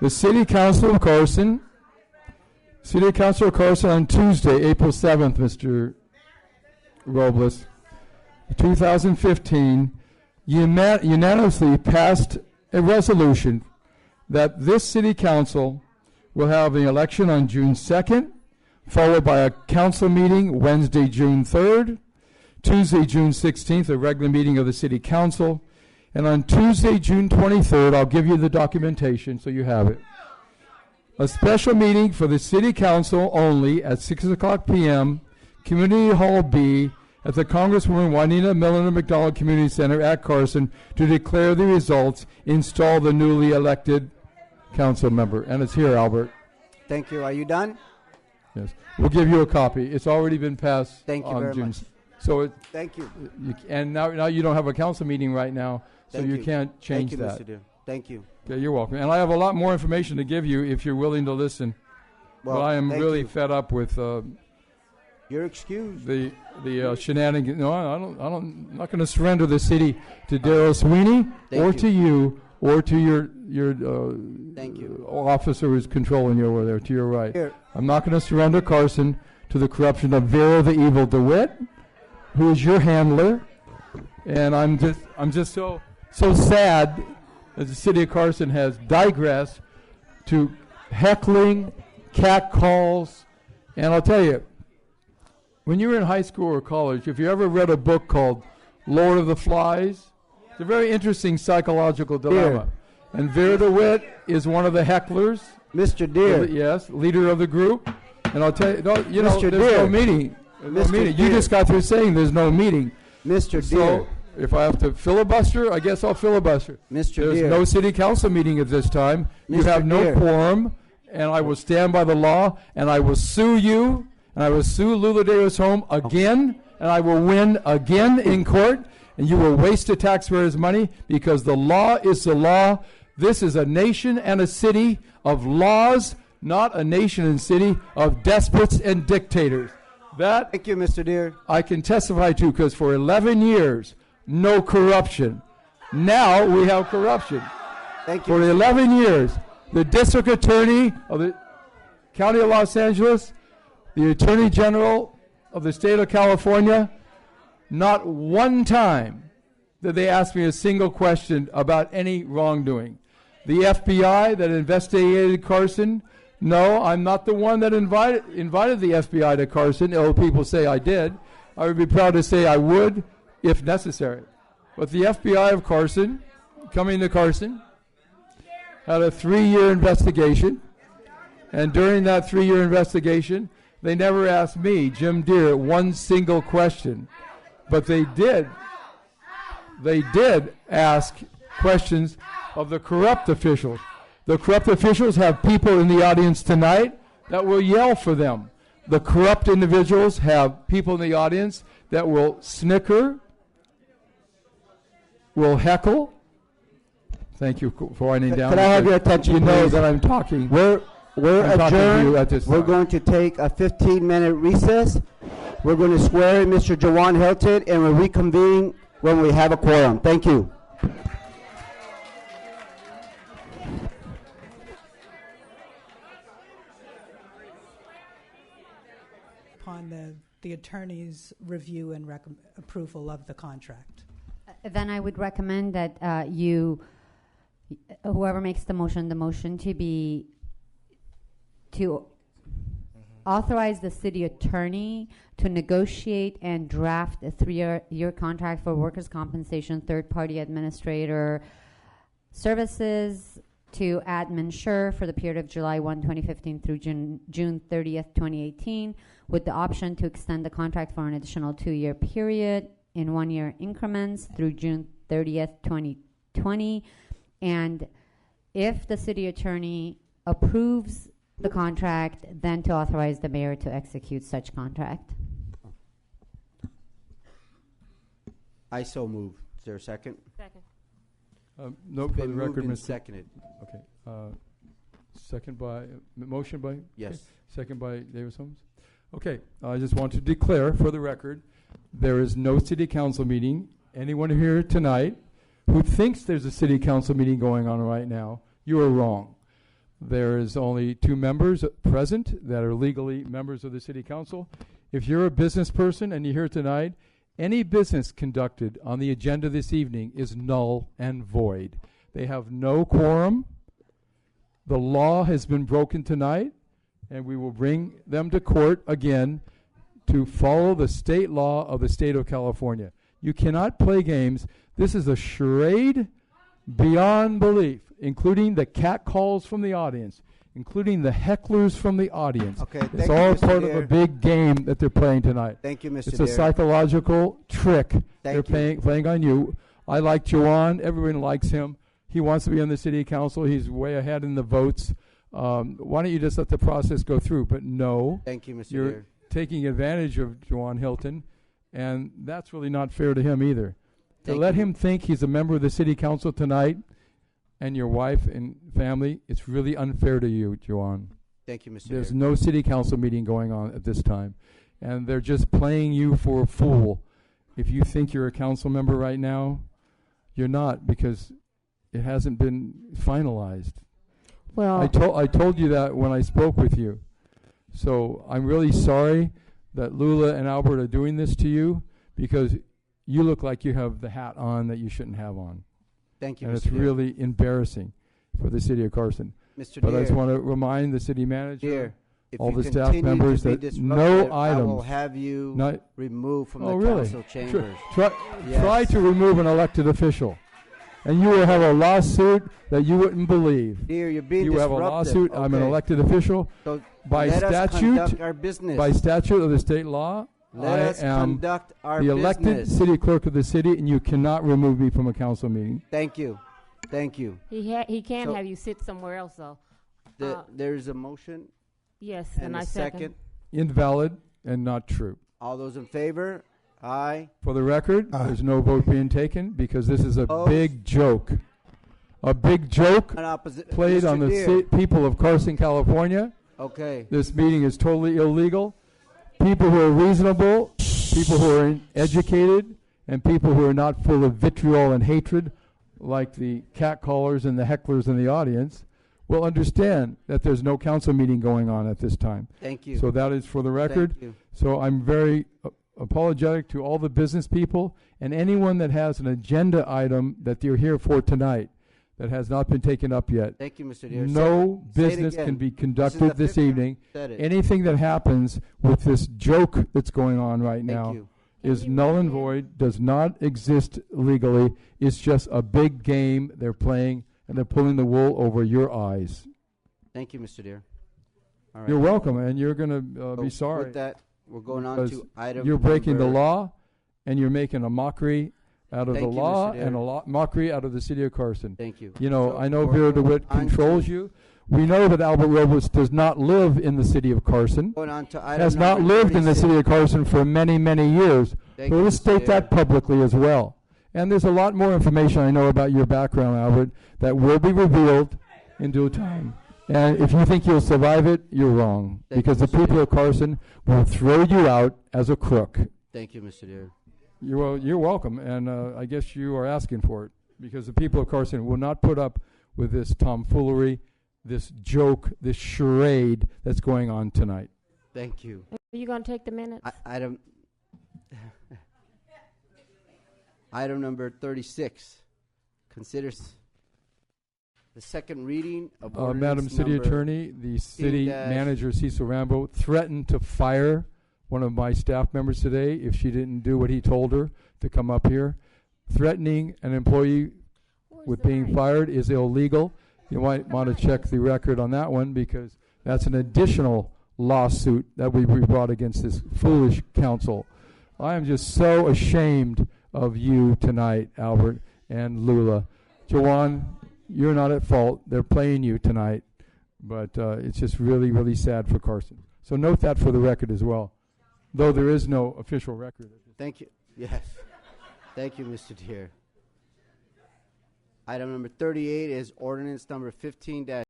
The City Council of Carson on Tuesday, April 7th, Mr. Robles, 2015, unanimously passed a resolution that this City Council will have an election on June 2nd, followed by a council meeting Wednesday, June 3rd, Tuesday, June 16th, a regular meeting of the City Council, and on Tuesday, June 23rd, I'll give you the documentation so you have it. A special meeting for the City Council only at 6 o'clock p.m., Community Hall B, at the Congresswoman Juanita Milliner McDonald Community Center at Carson to declare the results, install the newly elected council member. And it's here, Albert. Thank you. Are you done? Yes. We'll give you a copy. It's already been passed. Thank you on very June. much. So thank you. And now you don't have a council meeting right now, so Thank you can't change Thank you, that. Mr. Deere. Thank you. Okay, you're welcome. And I have a lot more information to give you if you're willing to listen. Well, but I am thank really you. fed up with You're excused. the shenanigans. No, I'm not going to surrender the city to Darrell Sweeney or to you or to your Thank you. officer who's controlling you over there to your right. Here. I'm not going to surrender Carson to the corruption of Vera the Evil DeWitt, who is your handler. And I'm just so sad that the city of Carson has digressed to heckling, catcalls, and I'll tell you, when you were in high school or college, if you ever read a book called Lord of the Flies, it's a very interesting psychological dilemma. And Vera DeWitt is one of the hecklers. Mr. Deere. Yes, leader of the group. And I'll tell you, there's Mr. no Deere. meeting. No Mr. meeting. You Deere. just got through saying there's no meeting. Mr. So Deere. if I have to filibuster, I guess I'll filibuster. Mr. There's Deere. no city council meeting at this time. You Mr. have no Deere. quorum, and I will stand by the law, and I will sue you, and I will sue Lula Davis Home again, and I will win again in court, and you will waste the taxpayers' money because the law is the law. This is a nation and a city of laws, not a nation and city of despots and dictators. That Thank you, Mr. Deere. I can testify to because for 11 years, no corruption. Now we have corruption. Thank you. For 11 years, the district attorney of the County of Los Angeles, the attorney general of the state of California, not one time did they ask me a single question about any wrongdoing. The FBI that investigated Carson, no, I'm not the one that invited the FBI to Carson, although people say I did. I would be proud to say I would if necessary. But the FBI of Carson, coming to Carson, had a 3-year investigation. And during that 3-year investigation, they never asked me, Jim Deere, one single question. But they did ask questions of the corrupt officials. The corrupt officials have people in the audience tonight that will yell for them. The corrupt individuals have people in the audience that will snicker, will heckle. Thank you for winding down. Can I have your attention, You know please? that I'm talking. We're I'm talking to you adjourned. at this We're time. going to take a 15-minute recess. We're going to swear in Mr. Jawan Hilton, and we'll reconvene when we have a quorum. Thank you. Upon the attorney's review and approval of the contract. Then I would recommend that whoever makes the motion to authorize the city attorney to negotiate and draft a 3-year contract for workers' compensation third-party administrator services to Admin Sure for the period of July 1, 2015 through June 30th, 2018, with the option to extend the contract for an additional 2-year period in 1-year increments through June 30th, 2020. And if the city attorney approves the contract, then to authorize the mayor to execute such contract. I so move. Is there a second? Second. Note for the Been moved record, and Mr. seconded. Okay. Second by, motion by? Yes. Okay. Second by Davis Holmes? Okay. I just want to declare for the record, there is no city council meeting. Anyone here tonight who thinks there's a city council meeting going on right now, you are wrong. There is only 2 members present that are legally members of the city council. If you're a business person and you're here tonight, any business conducted on the agenda this evening is null and void. They have no quorum. The law has been broken tonight, and we will bring them to court again to follow the state law of the state of California. You cannot play games. This is a charade beyond belief, including the catcalls from the audience, including the hecklers from the audience. Okay, It's thank you, all Mr. part of Deere. a big game that they're playing tonight. Thank you, Mr. It's a Deere. psychological trick they're you. playing on you. I like Juwan. Everyone likes him. He wants to be on the city council. He's way ahead in the votes. Why don't you just let the process go through? But no, Thank you, Mr. you're Deere. taking advantage of Juwan Hilton, and that's really not fair to him either. To Thank let you. him think he's a member of the city council tonight, and your wife and family, it's really unfair to you, Juwan. Thank you, Mr. There's Deere. no city council meeting going on at this time, and they're just playing you for a fool. If you think you're a council member right now, you're not, because it hasn't been finalized. Well, I told you that when I spoke with you. So I'm really sorry that Lula and Albert are doing this to you, because you look like you have the hat on that you shouldn't have on. Thank you, And Mr. it's Deere. really embarrassing for the city of Carson. Mr. But I just Deere, want to remind the city manager, Deere, if all you the staff continue members to be that disruptive, no I will items, have you not, removed from oh the really? council chambers. Try Yes. to remove an elected official, and you will have a lawsuit that you wouldn't believe. Dear, you're being You have disruptive. a lawsuit. I'm an Okay. elected official. So By let us statute, conduct our business. by statute of the state law, Let I us am conduct our the elected business. city clerk of the city, and you cannot remove me from a council meeting. Thank you. Thank you. He can So- have you sit somewhere else, though. There's a motion Yes, and I a second. Invalid and not true. All those in favor? Aye. For the record, there's no vote being taken, because this is a Opposed? big joke. A big joke An opposite. played Mr. on the Deere. people of Carson, California. Okay. This meeting is totally illegal. People who are reasonable, people who are educated, and people who are not full of vitriol and hatred, like the catcallers and the hecklers in the audience, will understand that there's no council meeting going on at this time. Thank you. So that is for the record. Thank you. So I'm very apologetic to all the business people and anyone that has an agenda item that they're here for tonight that has not been taken up yet. Thank you, Mr. Deere. No Say it business again. can be This is conducted the this fifth time evening. you said it. Anything that happens with this joke that's going on right Thank now you. is null and void, does not exist legally. It's just a big game they're playing, and they're pulling the wool over your eyes. Thank you, Mr. Deere. All right. You're welcome, and you're going to So be sorry. With that, we're going on Because to item You're breaking the number- law, and you're making a mockery out of Thank the you, law Mr. and a Deere. mockery out of the city of Carson. Thank you. You know, So I know we're Vera going DeWitt on controls to- you. We know that Albert Robles does not live in the city of Carson, Going on to item has not number lived in the 36. city of Carson for many, many years. Thank So you, let's Mr. state that Deere. publicly as well. And there's a lot more information I know about your background, Albert, that will be revealed in due time. And if you think you'll survive it, you're wrong. Thank Because you, the Mr. people Deere. of Carson will throw you out as a crook. Thank you, Mr. Deere. You're welcome, and I guess you are asking for it, because the people of Carson will not put up with this tomfoolery, this joke, this charade that's going on tonight. Thank you. Are you going to take the minutes? Item item number 36 considers the second reading of ordinance Madam City number Attorney, the city 15- manager, Cecil Rambo, threatened to fire one of my staff members today if she didn't do what he told her to come up here. Threatening an employee Where's with the being mic? fired is illegal. You might want to check the record on that one, because that's an additional lawsuit that we brought against this foolish council. I am just so ashamed of you tonight, Albert and Lula. Jawan, you're not at fault. They're playing you tonight, but it's just really, really sad for Carson. So note that for the record as well, though there is no official record. Thank you. Yes. Thank you, Mr. Deere. Item number 38 is ordinance number 15-